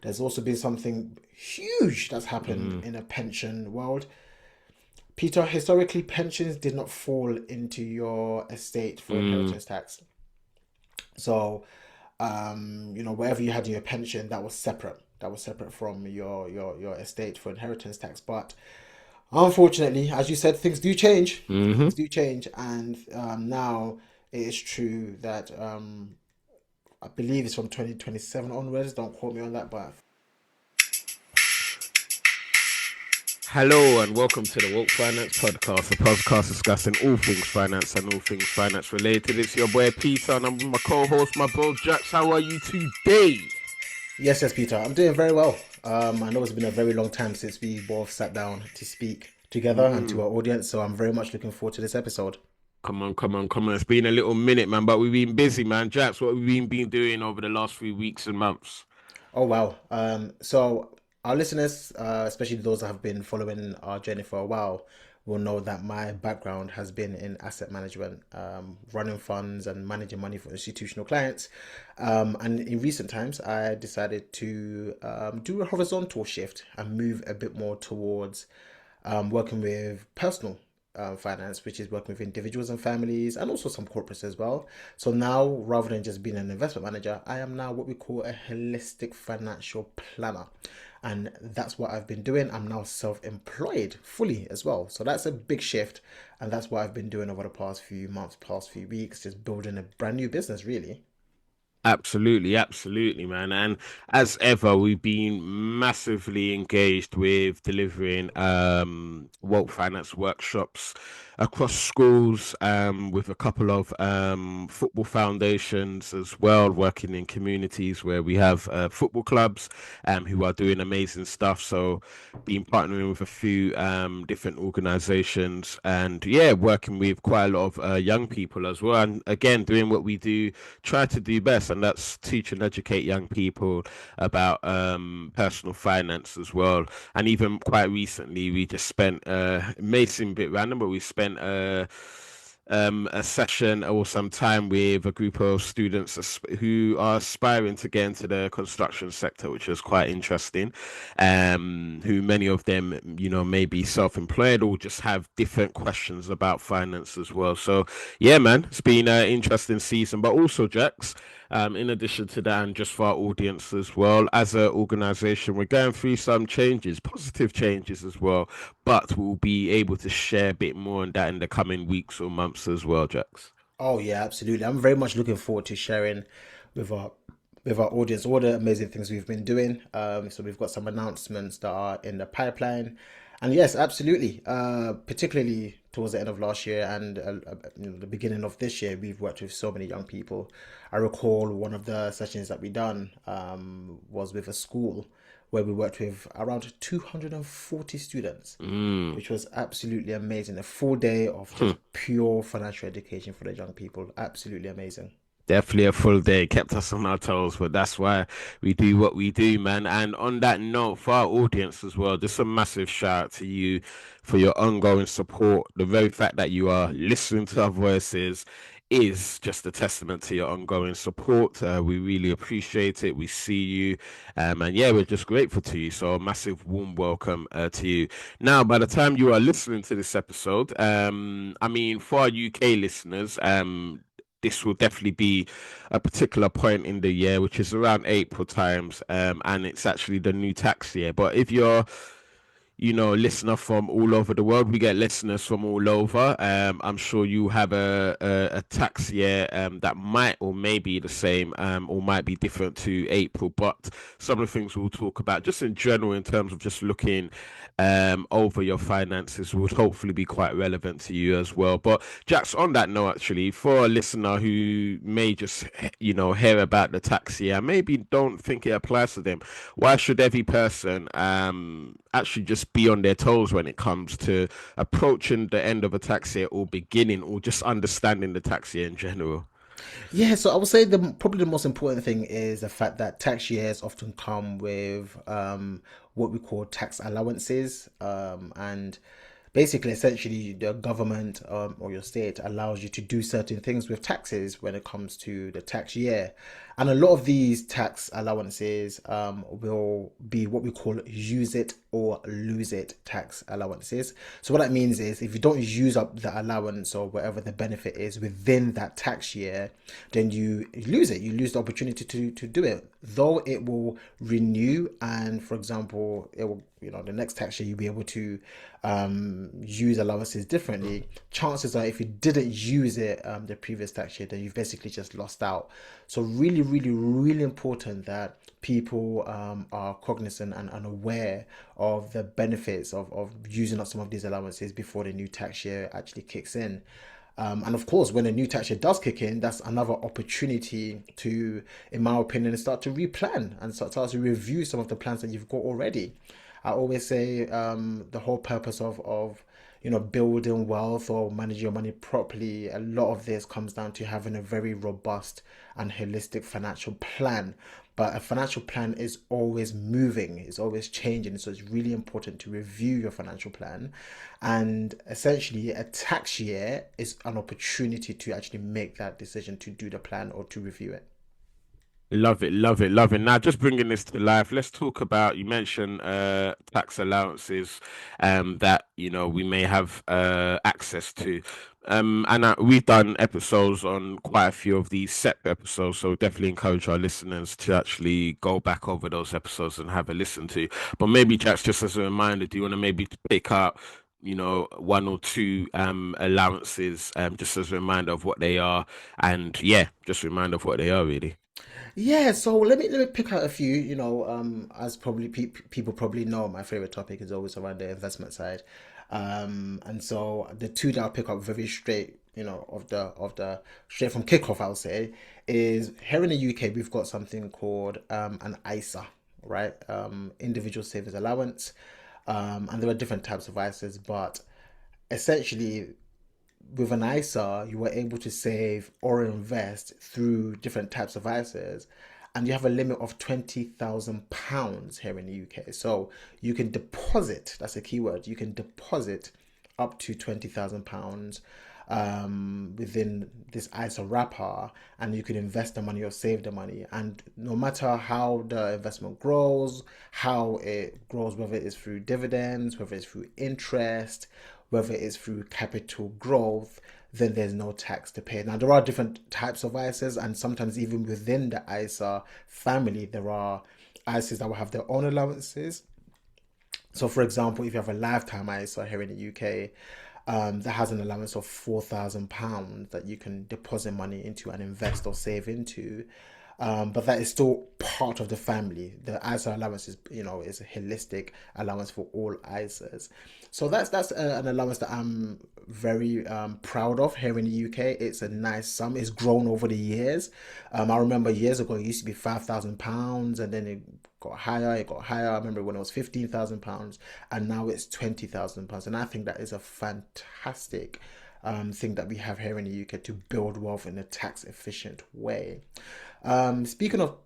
There's also been something huge that's happened Mm, in a pension world. Peter, historically, pensions did not fall into your estate for mm. inheritance tax. So, wherever you had your pension, that was separate. That was separate from your estate for inheritance tax. But unfortunately, as you said, things do change. Hmm. Things do change, and now it is true that I believe it's from 2027 onwards. Don't quote me on that, but Hello and welcome to the Woke Finance Podcast, a podcast discussing all things finance and all things finance related. It's your boy Peter and I'm with my co-host, my bro Jax. How are you today? yes, Peter, I'm doing very well. I know it's been a very long time since we both sat down to speak together and to Mm. our audience, so I'm very much looking forward to this episode. Come on, come on, come on. It's been a little minute, man, but we've been busy, man. Jax, what have we been doing over the last few weeks and months? Oh wow. So our listeners, especially those that have been following our journey for a while, will know that my background has been in asset management, running funds and managing money for institutional clients. And in recent times, I decided to do a horizontal shift and move a bit more towards working with personal finance, which is working with individuals and families and also some corporates as well. So now, rather than just being an investment manager, I am now what we call a holistic financial planner. And that's what I've been doing. I'm now self employed fully as well. So that's a big shift. And that's what I've been doing over the past few months, past few weeks, just building a brand new business, really. Absolutely, absolutely, man. And as ever, we've been massively engaged with delivering wealth finance workshops across schools, with a couple of football foundations as well, working in communities where we have football clubs who are doing amazing stuff. So been partnering with a few different organizations and yeah, working with quite a lot of young people as well. And again, doing what we do try to do best, and that's teach and educate young people about personal finance as well. And even quite recently, we just spent it may seem a bit random, but we spent a session or some time with a group of students who are aspiring to get into the construction sector, which was quite interesting. Who many of them, may be self-employed or just have different questions about finance as well. So, yeah, man, it's been an interesting season. But also, Jax, in addition to that, and just for our audience as well, as an organization, we're going through some changes, positive changes as well, but we'll be able to share a bit more on that in the coming weeks or months as well, Jax. Oh yeah, absolutely. I'm very much looking forward to sharing with our audience all the amazing things we've been doing. So we've got some announcements that are in the pipeline, and yes, absolutely. Particularly towards the end of last year and the beginning of this year, we've worked with so many young people. I recall one of the sessions that we done was with a school where we worked with around 240 students, Mm. which was absolutely amazing. A full day of just pure financial education for the young people. Absolutely amazing. Definitely a full day, kept us on our toes, but that's why we do what we do, man. And on that note, for our audience as well, just a massive shout out to you for your ongoing support. The very fact that you are listening to our voices is just a testament to your ongoing support. We really appreciate it. We see you, and yeah, we're just grateful to you. So, a massive warm welcome to you. Now, by the time you are listening to this episode, I mean, for our UK listeners, this will definitely be a particular point in the year, which is around April times, and it's actually the new tax year. But if you're listener from all over the world. We get listeners from all over. I'm sure you have a tax year that might or may be the same or might be different to April. But some of the things we'll talk about just in general in terms of just looking over your finances would hopefully be quite relevant to you as well. But Jax, on that note, actually, for a listener who may just hear about the tax year, maybe don't think it applies to them, why should every person actually just be on their toes when it comes to approaching the end of a tax year or beginning or just understanding the tax year in general? Yeah, so I would say the probably the most important thing is the fact that tax years often come with what we call tax allowances, and basically, essentially, the government or your state allows you to do certain things with taxes when it comes to the tax year. And a lot of these tax allowances will be what we call use it or lose it tax allowances. So, what that means is if you don't use up the allowance or whatever the benefit is within that tax year, then you lose it. You lose the opportunity to do it. Though it will renew, and for example, it will, the next tax year you'll be able to use allowances differently. Chances are, if you didn't use it the previous tax year, then you've basically just lost out. So really, really, really important that people are cognizant and aware of the benefits of using up some of these allowances before the new tax year actually kicks in. And of course, when a new tax year does kick in, that's another opportunity to, in my opinion, start to replan and start to review some of the plans that you've got already. I always say the whole purpose of building wealth or managing your money properly. A lot of this comes down to having a very robust and holistic financial plan. But a financial plan is always moving, it's always changing. So it's really important to review your financial plan. And essentially, a tax year is an opportunity to actually make that decision to do the plan or to review it. Love it, love it, love it. Now, just bringing this to life, let's talk about, you mentioned tax allowances that, we may have access to. And we've done episodes on quite a few of these set episodes, so definitely encourage our listeners to actually go back over those episodes and have a listen to. But maybe, Jax, just as a reminder, do you want to maybe pick up, one or two allowances, just as a reminder of what they are, and yeah, just a reminder of what they are, really. Yeah, so let me pick out a few. As probably people probably know, my favorite topic is always around the investment side, and so the two that I'll pick up very straight, of the straight from kickoff, I'll say, is here in the UK we've got something called an ISA, right? Individual savings allowance, and there are different types of ISAs, but essentially with an ISA, you were able to save or invest through different types of ISAs, and you have a limit of £20,000 here in the UK. So you can deposit, that's a key word, you can deposit up to £20,000 within this ISA wrapper, and you can invest the money or save the money. And no matter how the investment grows, how it grows, whether it's through dividends, whether it's through interest, whether it's through capital growth, then there's no tax to pay. Now, there are different types of ISAs, and sometimes even within the ISA family, there are ISAs that will have their own allowances. So, for example, if you have a lifetime ISA here in the UK, that has an allowance of £4,000 that you can deposit money into and invest or save into. But that is still part of the family. The ISA allowance is a holistic allowance for all ISAs. So that's an allowance that I'm very proud of here in the UK. It's a nice sum. It's grown over the years. I remember years ago it used to be £5,000, and then it got higher. It got higher. I remember when it was £15,000, and now it's £20,000. And I think that is a fantastic thing that we have here in the UK to build wealth in a tax efficient way. Speaking of,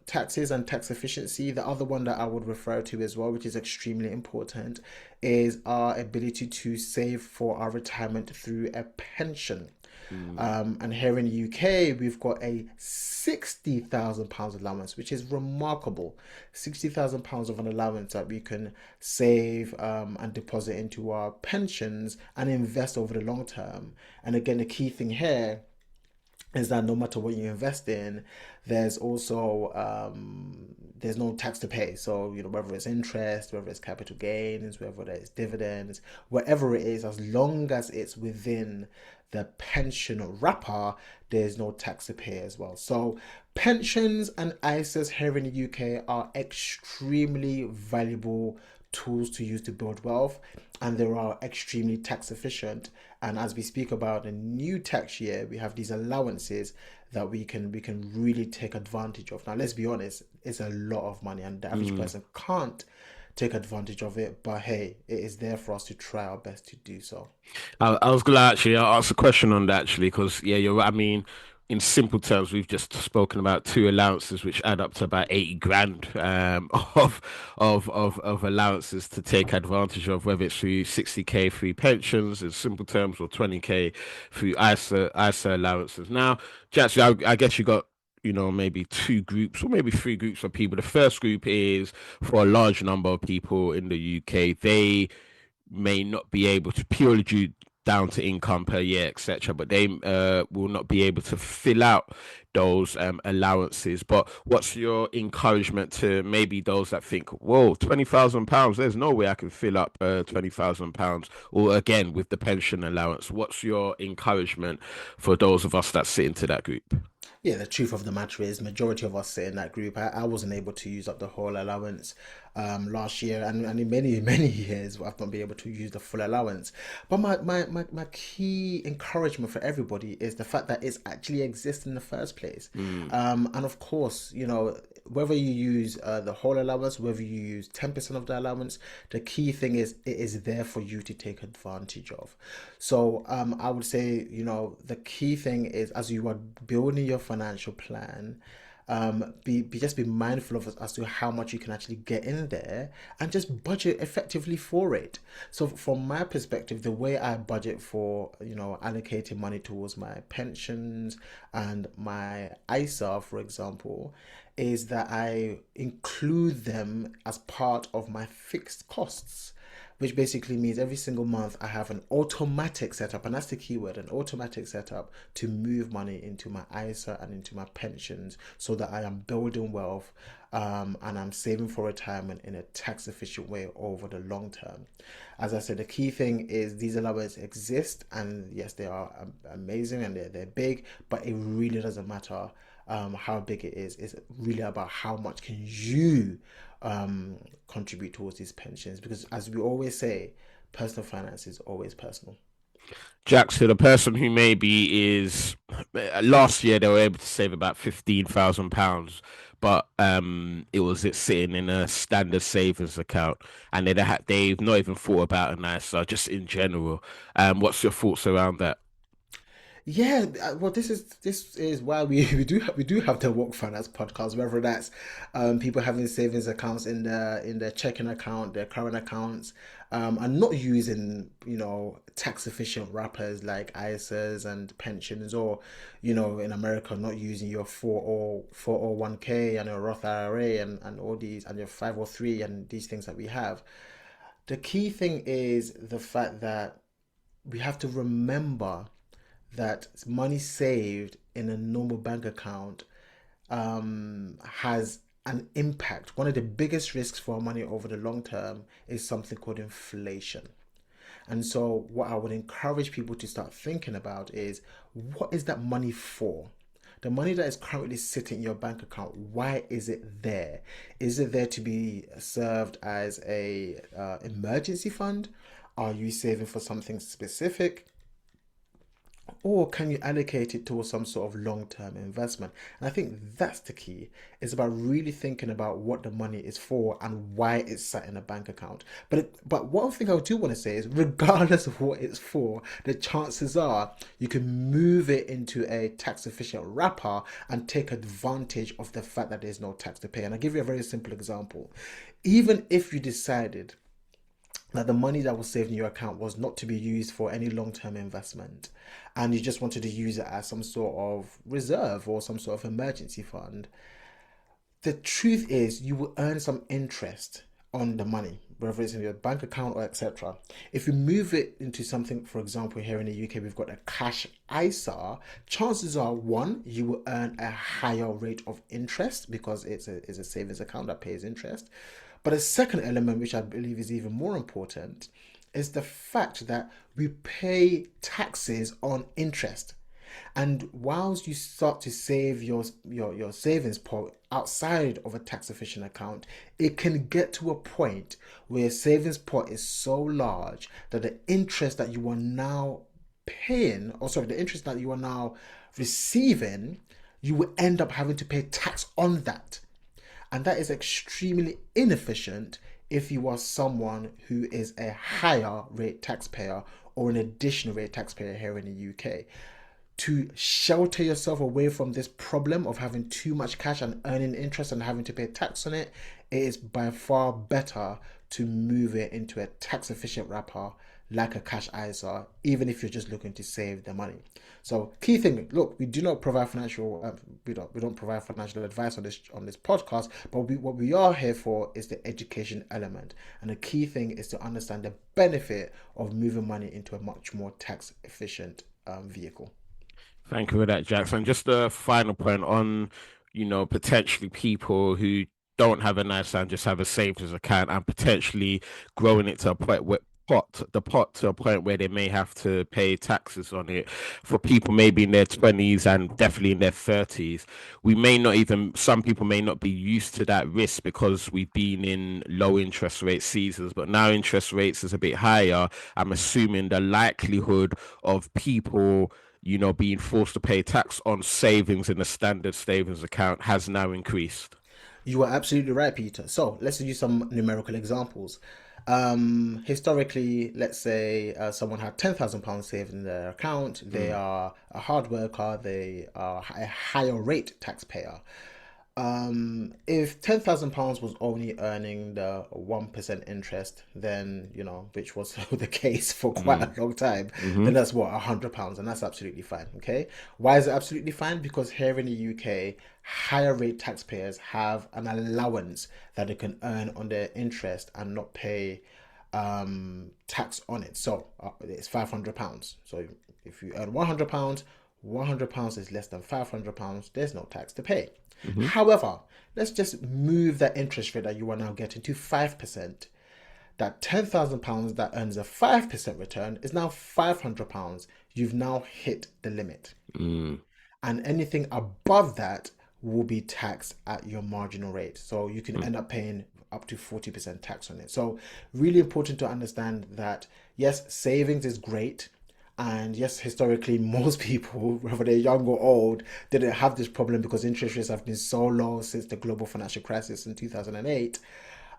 taxes and tax efficiency, the other one that I would refer to as well, which is extremely important, is our ability to save for our retirement through a pension. Mm. And here in the UK, we've got a £60,000 allowance, which is remarkable. £60,000 of an allowance that we can save and deposit into our pensions and invest over the long term. And again, the key thing here is that no matter what you invest in, there's also there's no tax to pay. So whether it's interest, whether it's capital gains, whether it's dividends, whatever it is, as long as it's within the pension wrapper, there's no tax to pay as well. So pensions and ISAs here in the UK are extremely valuable tools to use to build wealth, and they are extremely tax efficient. And as we speak about the new tax year, we have these allowances that we can really take advantage of. Now, let's be honest, it's a lot of money, and the average Mm. person can't take advantage of it. But hey, it is there for us to try our best to do so. I was gonna actually ask a question on that actually, because yeah, you're right. I mean, in simple terms, we've just spoken about two allowances, which add up to about 80 grand of allowances to take advantage of, whether it's through 60K through pensions in simple terms or 20K through ISA allowances. Now, Jackson, I guess you got maybe two groups or maybe three groups of people. The first group is for a large number of people in the UK. They may not be able to purely due down to income per year, etc. But they will not be able to fill out those allowances. But what's your encouragement to maybe those that think, whoa, £20,000? There's no way I can fill up £20,000. Or again with the pension allowance. What's your encouragement for those of us that sit into that group? Yeah, the truth of the matter is, majority of us sit in that group. I wasn't able to use up the whole allowance last year, and in many many years I've not been able to use the full allowance. But my key encouragement for everybody is the fact that it's actually exists in the first place. Mm. And of course, whether you use the whole allowance, whether you use 10% of the allowance, the key thing is it is there for you to take advantage of. So I would say, the key thing is as you are building your financial plan, just be mindful of as to how much you can actually get in there and just budget effectively for it. So from my perspective, the way I budget for allocating money towards my pensions and my ISA, for example, is that I include them as part of my fixed costs, which basically means every single month I have an automatic setup, and that's the keyword, an automatic setup to move money into my ISA and into my pensions so that I am building wealth, and I'm saving for retirement in a tax efficient way over the long term. As I said, the key thing is these allowances exist, and yes, they are amazing and they're big, but it really doesn't matter how big it is. It's really about how much can you contribute towards these pensions, because as we always say, personal finance is always personal. Jack, so the person who maybe is last year they were able to save about £15,000, but it's sitting in a standard savings account, and they've not even thought about an ISA just in general. What's your thoughts around that? Yeah, well, this is why we we do have the Work Finance podcast. Whether that's people having savings accounts in their checking account, their current accounts, and not using tax efficient wrappers like ISAs and pensions, or in America not using your 401k and your Roth IRA and all these, and your 503 and these things that we have. The key thing is the fact that we have to remember that money saved in a normal bank account has an impact. One of the biggest risks for our money over the long term is something called inflation. And so, what I would encourage people to start thinking about is, what is that money for? The money that is currently sitting in your bank account, why is it there? Is it there to be served as a emergency fund? Are you saving for something specific? Or can you allocate it towards some sort of long-term investment? And I think that's the key. It's about really thinking about what the money is for and why it's sat in a bank account. But one thing I do want to say is, regardless of what it's for, the chances are you can move it into a tax-efficient wrapper and take advantage of the fact that there's no tax to pay. And I'll give you a very simple example. Even if you decided that the money that was saved in your account was not to be used for any long-term investment, and you just wanted to use it as some sort of reserve or some sort of emergency fund, the truth is you will earn some interest on the money, whether it's in your bank account or etc. If you move it into something, for example, here in the UK, we've got a cash ISA, chances are, one, you will earn a higher rate of interest because it's a savings account that pays interest. But a second element, which I believe is even more important, is the fact that we pay taxes on interest. And whilst you start to save your savings pot outside of a tax efficient account, it can get to a point where your savings pot is so large that the interest that you are now paying, or sorry, the interest that you are now receiving, you will end up having to pay tax on that. And that is extremely inefficient if you are someone who is a higher rate taxpayer or an additional rate taxpayer here in the UK. to shelter yourself away from this problem of having too much cash and earning interest and having to pay tax on it, it is by far better to move it into a tax efficient wrapper like a cash ISA, even if you're just looking to save the money. So, key thing, look, we do not provide financial, we don't provide financial advice on this podcast, but what we are here for is the education element, and the key thing is to understand the benefit of moving money into a much more tax efficient vehicle. Thank you for that, Jackson. Just a final point on, potentially people who don't have a nice and just have a savings account and potentially growing it to a point where the pot to a point where they may have to pay taxes on it for people maybe in their 20s and definitely in their 30s. Some people may not be used to that risk because we've been in low interest rate seasons, but now interest rates is a bit higher. I'm assuming the likelihood of people being forced to pay tax on savings in a standard savings account has now increased. You are absolutely right, Peter. So let's use some numerical examples. Historically, let's say someone had £10,000 saved in their account. They Mm, are a hard worker. They are a higher rate taxpayer. If £10,000 was only earning the 1% interest, then, which was the case for quite mm, a long time, mm-hmm, then that's what, £100, and that's absolutely fine. Okay. Why is it absolutely fine? Because here in the UK, higher rate taxpayers have an allowance that they can earn on their interest and not pay tax on it. So it's £500. So if you earn £100, £100 is less than £500, there's no tax to pay. mm-hmm, However, let's just move that interest rate that you are now getting to 5%. That £10,000 that earns a 5% return is now £500. You've now hit the limit. mm, And anything above that will be taxed at your marginal rate. So you can mm, end up paying up to 40% tax on it. So, really important to understand that yes, savings is great. And yes, historically, most people, whether they're young or old, didn't have this problem because interest rates have been so low since the global financial crisis in 2008.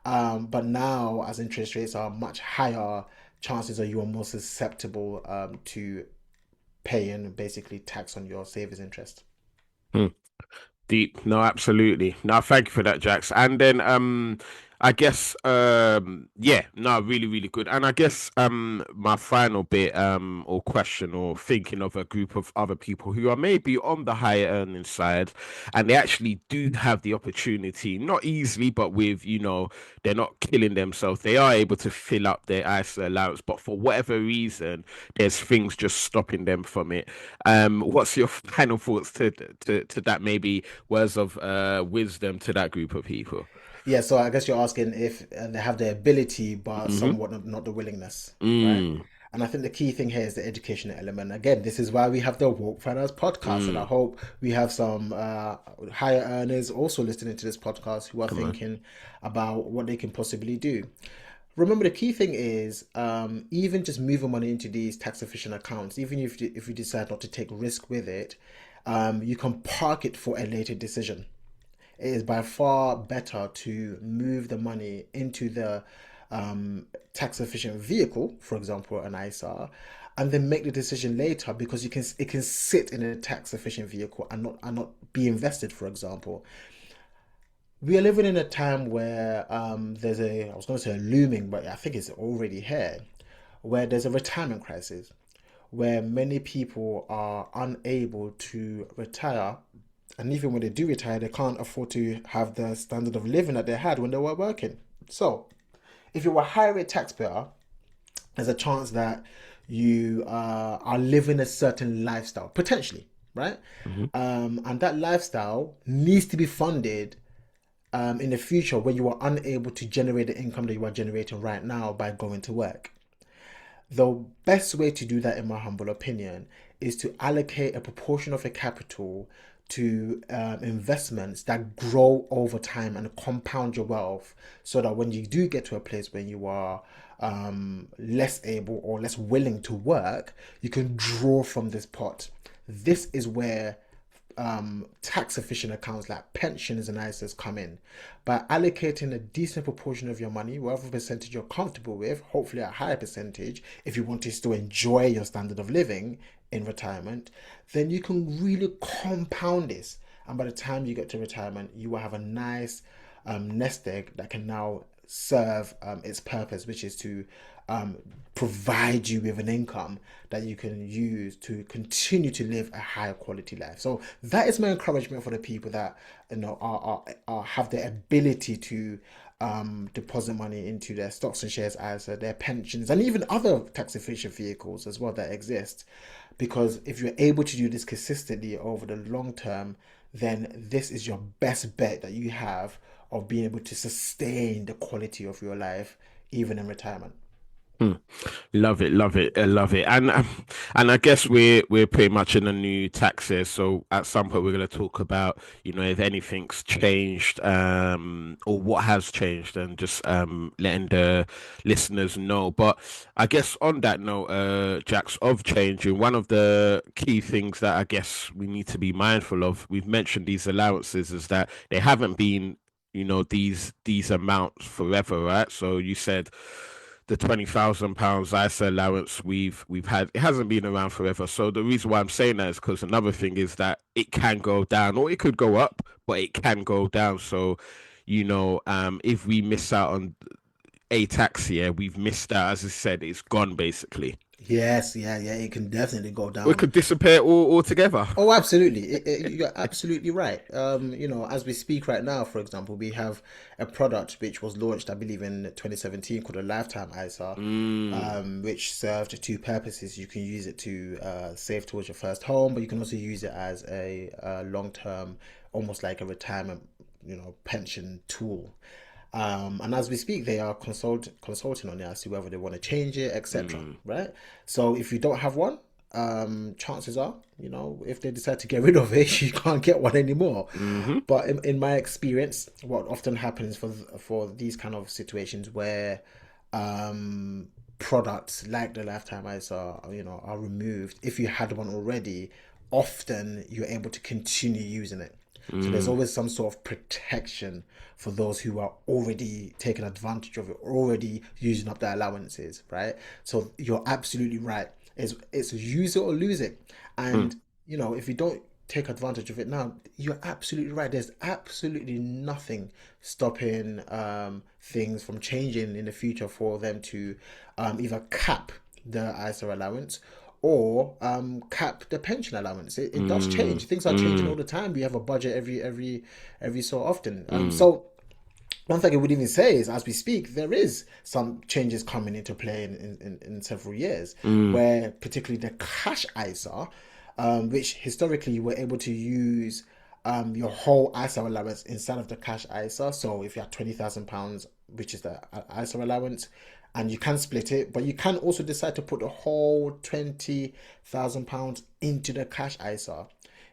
But now, as interest rates are much higher, chances are you are more susceptible to paying basically tax on your savings interest. mm. Deep. No, absolutely. No, thank you for that, Jax. And then I guess yeah, no, really, really good. And I guess my final bit or question or thinking of a group of other people who are maybe on the higher earning side and they actually do have the opportunity, not easily, but with, they're not killing themselves. They are able to fill up their ISA allowance, but for whatever reason, there's things just stopping them from it. What's your final thoughts to that maybe words of wisdom to that group of people? Yeah, so I guess you're asking if they have the ability, but Mm-hmm. somewhat not the willingness, right? Mm, And I think the key thing here is the education element. Again, this is why we have the Woke Finance podcast, and I mm. hope we have some higher earners also listening to this podcast who are Come on. thinking about what they can possibly do. Remember, the key thing is even just moving money into these tax efficient accounts, even if you decide not to take risk with it, you can park it for a later decision. It is by far better to move the money into the tax efficient vehicle, for example, an ISA, and then make the decision later because it can sit in a tax efficient vehicle and not be invested, for example. We are living in a time where there's I was going to say a looming, but I think it's already here, where there's a retirement crisis, where many people are unable to retire. And even when they do retire, they can't afford to have the standard of living that they had when they were working. So, if you're a higher rate taxpayer, there's a chance that you are living a certain lifestyle, potentially, right? Mm-hmm. And that lifestyle needs to be funded in the future when you are unable to generate the income that you are generating right now by going to work. The best way to do that, in my humble opinion, is to allocate a proportion of your capital to investments that grow over time and compound your wealth so that when you do get to a place where you are less able or less willing to work, you can draw from this pot. This is where tax efficient accounts like pensions and ISAs come in. By allocating a decent proportion of your money, whatever percentage you're comfortable with, hopefully a higher percentage, if you want to still enjoy your standard of living in retirement, then you can really compound this. And by the time you get to retirement, you will have a nice nest egg that can now serve its purpose, which is to um, provide you with an income that you can use to continue to live a higher quality life. So that is my encouragement for the people that have the ability to deposit money into their stocks and shares as their pensions and even other tax efficient vehicles as well that exist. Because if you're able to do this consistently over the long term, then this is your best bet that you have of being able to sustain the quality of your life even in retirement. Hmm. Love it, love it, love it, and I guess we're pretty much in a new tax year. So at some point we're going to talk about if anything's changed, or what has changed, and just letting the listeners know. But I guess on that note, Jax, of changing, one of the key things that I guess we need to be mindful of, we've mentioned these allowances, is that they haven't been these amounts forever, right? So you said the £20,000 ISA allowance we've had, it hasn't been around forever. So the reason why I'm saying that is because another thing is that it can go down or it could go up, but it can go down. So if we miss out on a tax year, we've missed out. As I said, it's gone basically. Yes, yeah, yeah, it can definitely go Or it down. could disappear all altogether. Oh, absolutely. You're absolutely right. As we speak right now, for example, we have a product which was launched, I believe, in 2017 called a Lifetime ISA, Mm, which served two purposes. You can use it to save towards your first home, but you can also use it as a long-term, almost like a retirement, pension tool. And as we speak, they are consulting on it as to whether they want to change it, etc. mm, Right? So if you don't have one, chances are, if they decide to get rid of it, you can't get one anymore. mm-hmm, But in my experience, what often happens for these kind of situations where products like the lifetime ISA, are removed, if you had one already, often you're able to continue using it. So there's mm, always some sort of protection for those who are already taking advantage of it, already using up their allowances, right? So you're absolutely right. It's use it or lose it. mm, And if you don't take advantage of it now, you're absolutely right. There's absolutely nothing stopping things from changing in the future for them to either cap the ISA allowance or cap the pension allowance. It does mm, change. Things are changing all mm, the time. We have a budget every so often. mm, So one thing I would even say is, as we speak, there is some changes coming into play in several years, mm, where particularly the cash ISA, which historically you were able to use your whole ISA allowance inside of the cash ISA. So if you have £20,000, which is the ISA allowance, and you can split it, but you can also decide to put the whole £20,000 into the cash ISA.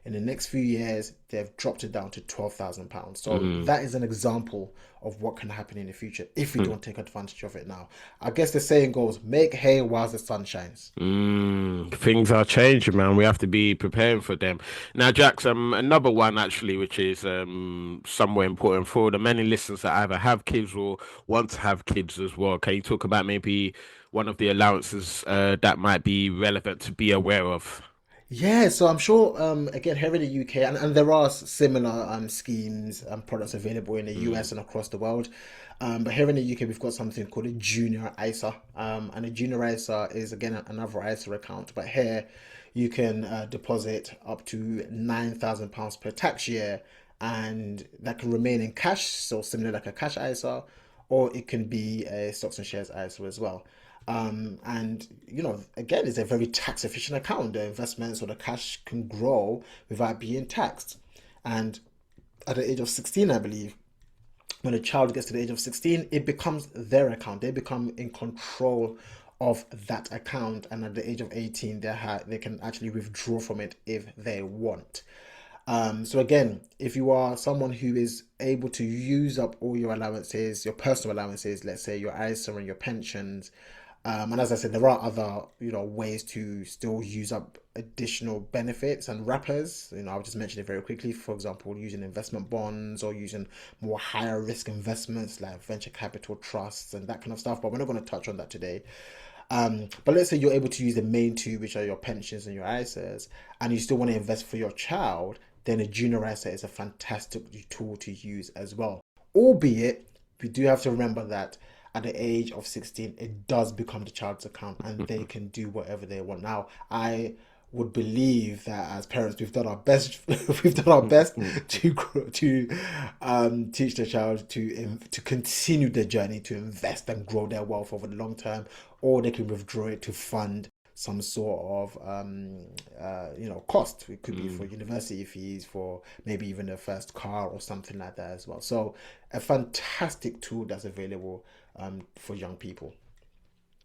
In the next few years, they've dropped it down to £12,000. So mm, that is an example of what can happen in the future if we mm. don't take advantage of it now. I guess the saying goes, make hay while the sun shines. Things are changing, man. We have to be preparing for them. Now, Jax, another one actually, which is somewhat important for the many listeners that either have kids or want to have kids as well. Can you talk about maybe one of the allowances that might be relevant to be aware of? Yeah, so I'm sure, again, here in the UK, and there are similar schemes and products available in the Mm, US and across the world. But here in the UK, we've got something called a junior ISA. And a junior ISA is, again, another ISA account. But here, you can deposit up to £9,000 per tax year, and that can remain in cash, so similar like a cash ISA, or it can be a stocks and shares ISA as well. And again, it's a very tax efficient account. The investments or the cash can grow without being taxed. And at the age of 16, I believe, when a child gets to the age of 16, it becomes their account. They become in control of that account. And at the age of 18, they can actually withdraw from it if they want. So again, if you are someone who is able to use up all your allowances, your personal allowances, let's say your ISA and your pensions, And as I said, there are other, ways to still use up additional benefits and wrappers. I'll just mention it very quickly. For example, using investment bonds or using more higher risk investments like venture capital trusts and that kind of stuff. But we're not going to touch on that today. But let's say you're able to use the main two, which are your pensions and your ISAs, and you still want to invest for your child, then a junior ISA is a fantastic tool to use as well. Albeit, we do have to remember that at the age of 16, it does become the child's account and they can do whatever they want. Now, I would believe that as parents, we've done our best. We've done our best to teach the child to continue their journey to invest and grow their wealth over the long term, or they can withdraw it to fund some sort of cost. It could be for university fees, for maybe even their first car or something like that as well. So a fantastic tool that's available for young people.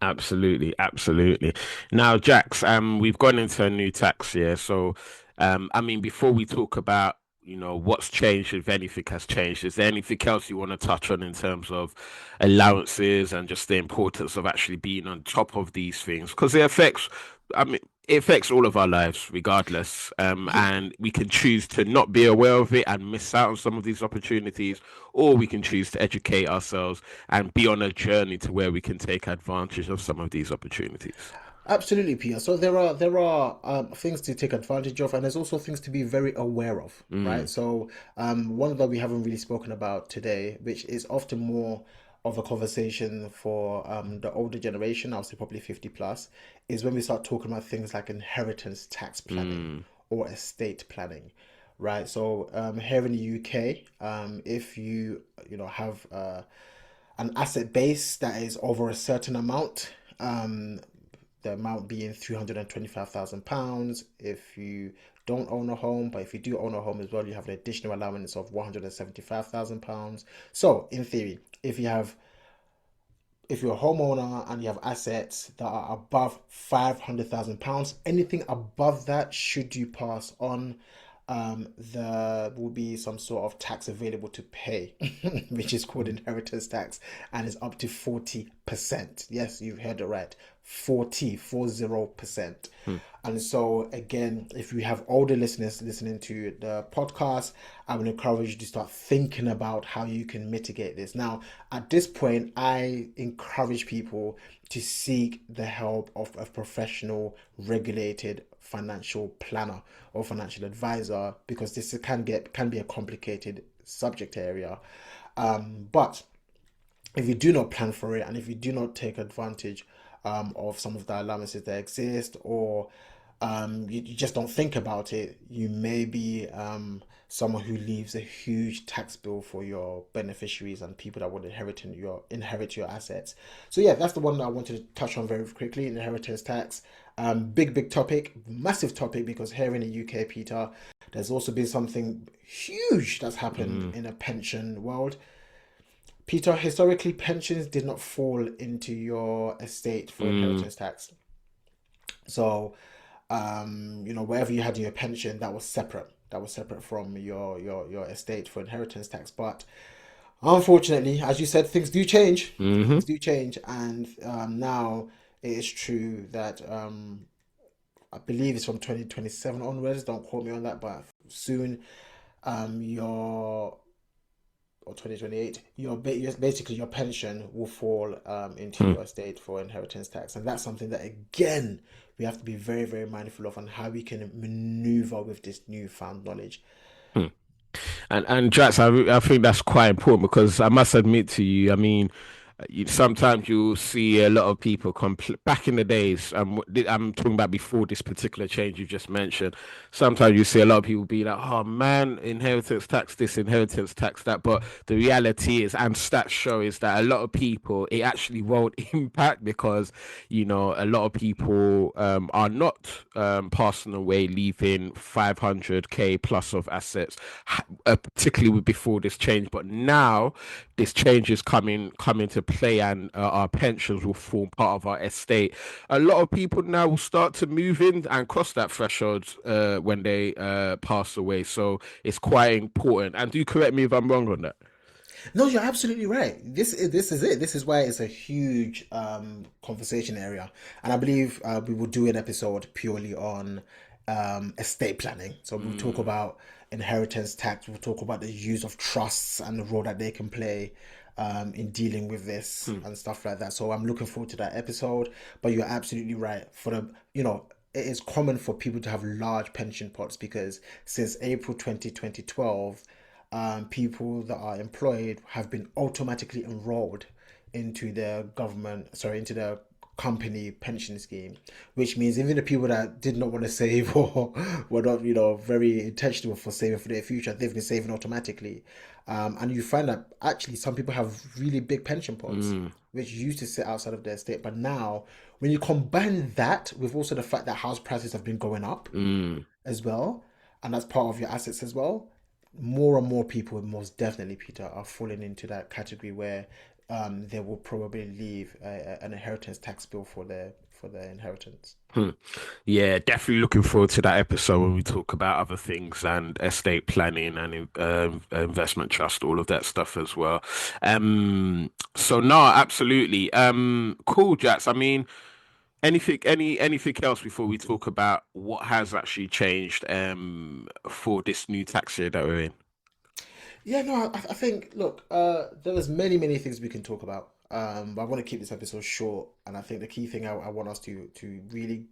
Absolutely, absolutely. Now, Jax, we've gone into a new tax year, so I mean, before we talk about, what's changed, if anything has changed, is there anything else you want to touch on in terms of allowances and just the importance of actually being on top of these things? Because I mean, it affects all of our lives, regardless, and we can choose to not be aware of it and miss out on some of these opportunities, or we can choose to educate ourselves and be on a journey to where we can take advantage of some of these opportunities. Absolutely, Peter. So there are things to take advantage of, and there's also things to be very aware of, right? Mm, So one that we haven't really spoken about today, which is often more of a conversation for the older generation, I'll say probably 50 plus, is when we start talking about things like inheritance tax planning mm, or estate planning, right? So here in the UK, if have an asset base that is over a certain amount, the amount being £325,000. If you don't own a home, but if you do own a home as well, you have an additional allowance of £175,000. So, in theory, if you're a homeowner and you have assets that are above £500,000, anything above that, should you pass on, there will be some sort of tax available to pay, which is called inheritance tax, and is up to 40%. Yes, you've heard it right. 40%. mm. And so, again, if we have older listeners listening to the podcast, I would encourage you to start thinking about how you can mitigate this. Now, at this point, I encourage people to seek the help of a professional, regulated financial planner or financial advisor, because this can be a complicated subject area. But if you do not plan for it and if you do not take advantage of some of the allowances that exist, or you just don't think about it, you may be someone who leaves a huge tax bill for your beneficiaries and people that would inherit your assets. So yeah, that's the one that I wanted to touch on very quickly: inheritance tax. Big topic, massive topic, because here in the UK, Peter, there's also been something huge that's happened Mm, in a pension world. Peter, historically, pensions did not fall into your estate for mm. inheritance tax. So, wherever you had your pension, that was separate. That was separate from your estate for inheritance tax. But unfortunately, as you said, things do change. Hmm. Things do change, and now it is true that I believe it's from 2027 onwards. Don't quote me on that, but soon, your or 2028, basically your pension will fall into Hmm. your estate for inheritance tax, and that's something that again we have to be very very mindful of, on how we can maneuver with this newfound knowledge. Hmm. And Jax, I think that's quite important because I must admit to you, I mean, sometimes you'll see a lot of people back in the days. I'm talking about before this particular change you just mentioned. Sometimes you see a lot of people be like, "Oh man, inheritance tax this, inheritance tax that." But the reality is, and stats show, is that a lot of people it actually won't impact because a lot of people are not passing away leaving 500k plus of assets, particularly before this change. But now this change is coming to play, and our pensions will form part of our estate. A lot of people now will start to move in and cross that threshold when they pass away. So it's quite important. And do correct me if I'm wrong on that. No, you're absolutely right. This is it. This is why it's a huge conversation area, and I believe we will do an episode purely on estate planning. So we'll talk Mm, about inheritance tax. We'll talk about the use of trusts and the role that they can play in dealing with this hmm, and stuff like that. So I'm looking forward to that episode. But you're absolutely right. For the it is common for people to have large pension pots because since April 2012 people that are employed have been automatically enrolled into the government, sorry, into the company pension scheme, which means even the people that did not want to save or were not, very intentional for saving for their future, they've been saving automatically. And you find that actually some people have really big pension pots, mm, which used to sit outside of their state. But now, when you combine that with also the fact that house prices have been going up, mm. as well, and that's part of your assets as well. More and more people, most definitely, Peter, are falling into that category where they will probably leave an inheritance tax bill for their inheritance. Hmm. Yeah, definitely looking forward to that episode when we talk about other things and estate planning and investment trust, all of that stuff as well. So no, absolutely. Cool, Jats. I mean, anything else before we talk about what has actually changed for this new tax year that we're in? Yeah, no, I think look, there is many things we can talk about. But I want to keep this episode short, and I think the key thing I want us to really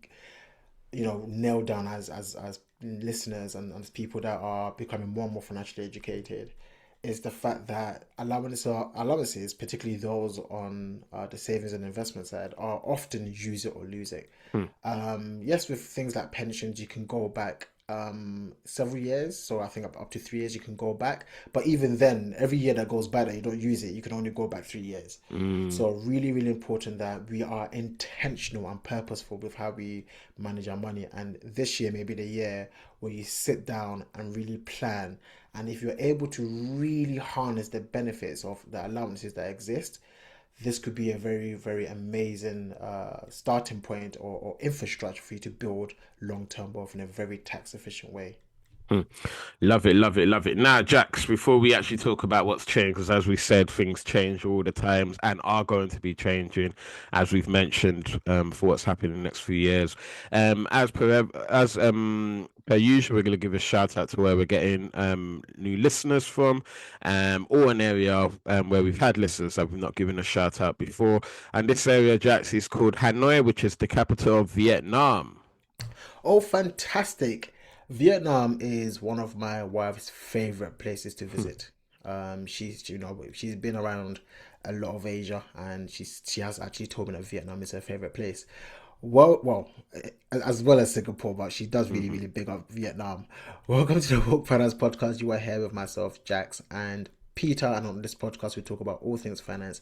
nail down as listeners and as people that are becoming more and more financially educated is the fact that allowances, particularly those on the savings and investment side, are often use it or lose it. Hmm. Yes, with things like pensions, you can go back several years. So I think up to 3 years you can go back. But even then, every year that goes by that you don't use it, you can only go back 3 years. Mm, So really important that we are intentional and purposeful with how we manage our money. And this year may be the year where you sit down and really plan. And if you're able to really harness the benefits of the allowances that exist, this could be a very amazing starting point or infrastructure for you to build long-term wealth in a very tax efficient way. hmm. Love it, love it, love it. Now, Jax, before we actually talk about what's changed, because as we said, things change all the times and are going to be changing, as we've mentioned, for what's happening in the next few years. As per usual, we're going to give a shout out to where we're getting new listeners from, or an area where we've had listeners that we've not given a shout out before. And this area, Jax, is called Hanoi, which is the capital of Vietnam. Oh, fantastic! Vietnam is one of my wife's favorite places to visit. She's been around a lot of Asia, and she has actually told me that Vietnam is her favorite place. As well as Singapore, but she does Mhm. really big up Vietnam. Welcome to the Woke Finance Podcast. You are here with myself, Jax, and Peter, and on this podcast we talk about all things finance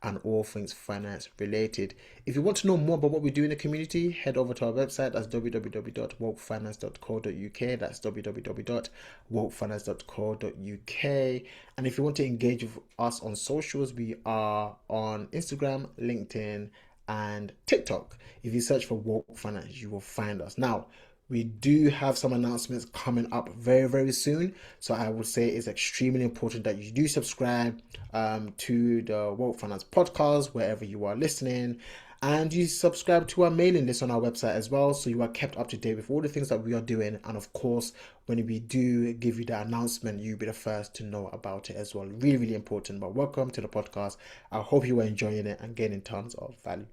and all things finance related. If you want to know more about what we do in the community, head over to our website. That's www.wokefinance.co.uk. That's www.wokefinance.co.uk. And if you want to engage with us on socials, we are on Instagram, LinkedIn, and TikTok. If you search for Woke Finance, you will find us. Now, we do have some announcements coming up very soon. So I would say it's extremely important that you do subscribe to the Woke Finance podcast wherever you are listening. And you subscribe to our mailing list on our website as well, so you are kept up to date with all the things that we are doing. And of course, when we do give you the announcement, you'll be the first to know about it as well. Really important. But welcome to the podcast. I hope you are enjoying it and gaining tons of value.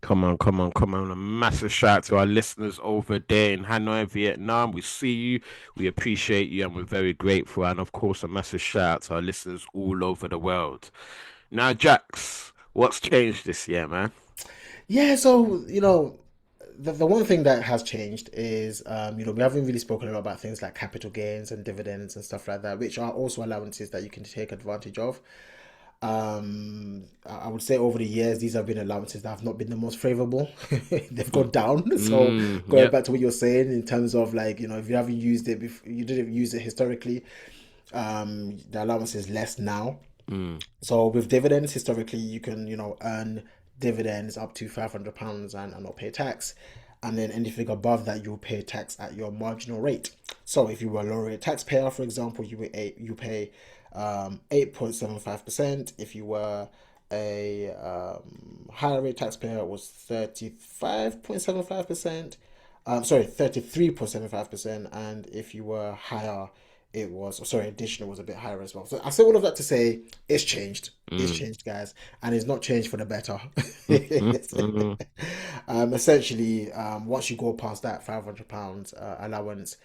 Come on, come on, come on. A massive shout out to our listeners over there in Hanoi, Vietnam. We see you, we appreciate you, and we're very grateful. And of course, a massive shout out to our listeners all over the world. Now, Jax, what's changed this year, man? Yeah, so the one thing that has changed is we haven't really spoken a lot about things like capital gains and dividends and stuff like that, which are also allowances that you can take advantage of. I would say over the years these have been allowances that have not been the most favorable. They've Mm, gone down. So going yep. back to what you're saying in terms of like if you haven't used it before, you didn't use it historically, the allowance is less now. Mm, So with dividends, historically, you can earn dividends up to £500 and not pay tax, and then anything above that you'll pay tax at your marginal rate. So if you were a lower rate taxpayer, for example, you pay 8.75%. If you were a higher rate taxpayer, it was 35.75%. Sorry, 33.75%. And if you were higher, it was, sorry, additional was a bit higher as well. So I say all of that to say it's changed. It's Mm. changed, guys, and it's not changed for the better. Mm, mm, Essentially, once you go past that £500 allowance,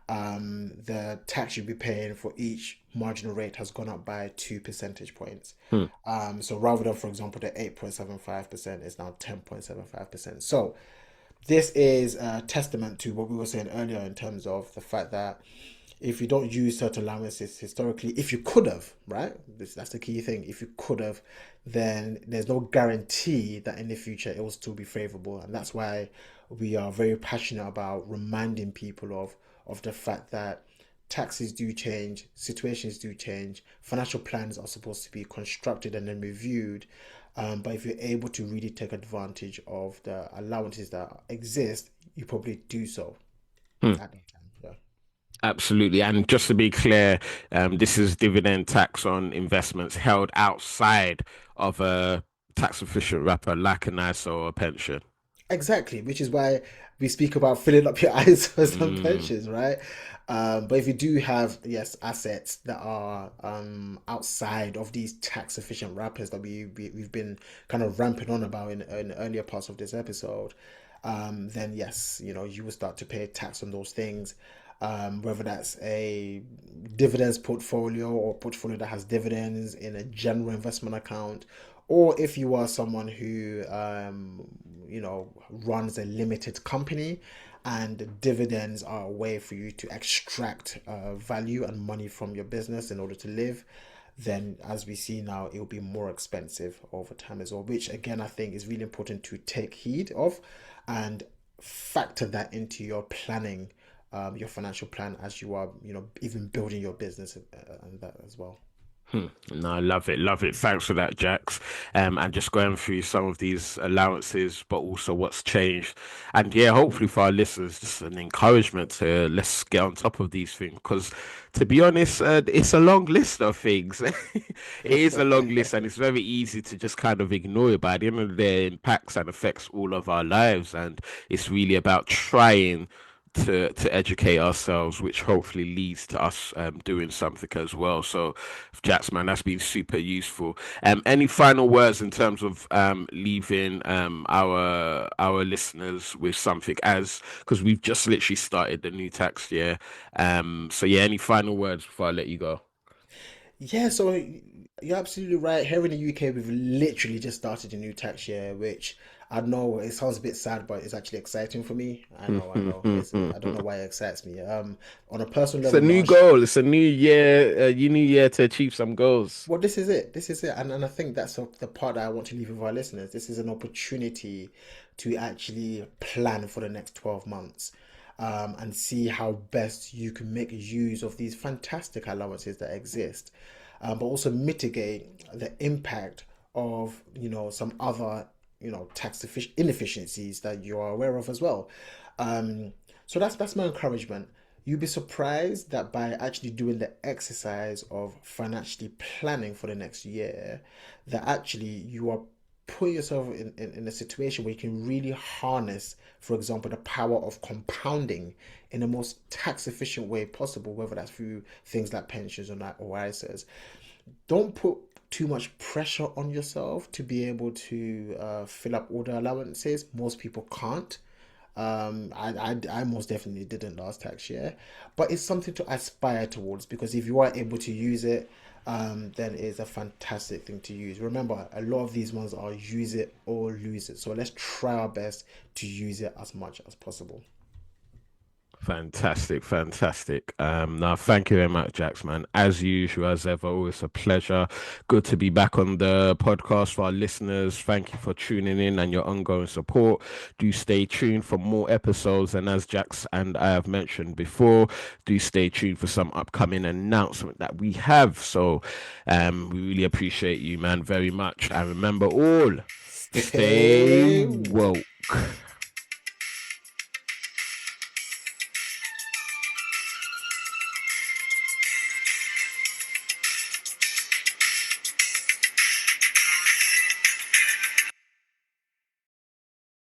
the tax you'll be paying for each marginal rate has gone up by 2 percentage points. mm, So rather than, for example, the 8.75% is now 10.75%. So this is a testament to what we were saying earlier in terms of the fact that if you don't use certain allowances historically, if you could have, right? That's the key thing. If you could have, then there's no guarantee that in the future it will still be favorable. And that's why we are very passionate about reminding people of the fact that taxes do change, situations do change, financial plans are supposed to be constructed and then reviewed. But if you're able to really take advantage of the allowances that exist, you probably do so mm. at that time. Yeah. Absolutely. And just to be clear, this is dividend tax on investments held outside of a tax efficient wrapper like an ISA or a pension. Exactly, which is why we speak about filling up your eyes for some Mm, pensions, right? But if you do have, yes, assets that are outside of these tax efficient wrappers that we've been kind of ramping on about in earlier parts of this episode, then yes, you will start to pay tax on those things. Whether that's a dividends portfolio or portfolio that has dividends in a general investment account, or if you are someone who runs a limited company and dividends are a way for you to extract value and money from your business in order to live, then as we see now, it will be more expensive over time as well, which again I think is really important to take heed of and factor that into your planning, your financial plan as you are, even building your business and that as well. No, I love it, love it. Thanks for that, Jax. And just going through some of these allowances, but also what's changed. And yeah, hopefully for our listeners, just an encouragement to let's get on top of these things. Because to be honest, it's a long list of things. It is a long list, and it's very easy to just kind of ignore it. But at the end of the day, it impacts and affects all of our lives, and it's really about trying to educate ourselves, which hopefully leads to us doing something as well. So, Jats, man, that's been super useful. Any final words in terms of leaving our listeners with something as because we've just literally started the new tax year. So yeah, any final words before I let you go? Yeah, so you're absolutely right. Here in the UK, we've literally just started a new tax year, which I know it sounds a bit sad, but it's actually exciting for me. I know. I don't know why it excites me. On a personal It's a level, new last goal. It's a new year, new year to achieve some goals. well, this is it. This is it. And I think that's the part that I want to leave with our listeners. This is an opportunity to actually plan for the next 12 months, and see how best you can make use of these fantastic allowances that exist, but also mitigate the impact of, some other, inefficiencies that you are aware of as well. Um, so that's my encouragement. You'll be surprised that by actually doing the exercise of financially planning for the next year, that actually you are putting yourself in a situation where you can really harness, for example, the power of compounding in the most tax efficient way possible, whether that's through things like pensions or ISAs. Don't put too much pressure on yourself to be able to fill up all the allowances. Most people can't. I most definitely didn't last tax year, but it's something to aspire towards because if you are able to use it, then it's a fantastic thing to use. Remember, a lot of these ones are use it or lose it. So let's try our best to use it as much as possible. Fantastic, fantastic. Now thank you very much, Jax, man. As usual, as ever, always a pleasure. Good to be back on the podcast for our listeners. Thank you for tuning in and your ongoing support. Do stay tuned for more episodes. And as Jax and I have mentioned before, do stay tuned for some upcoming announcement that we have. So we really appreciate you, man, very much. And remember all, stay Stay woke.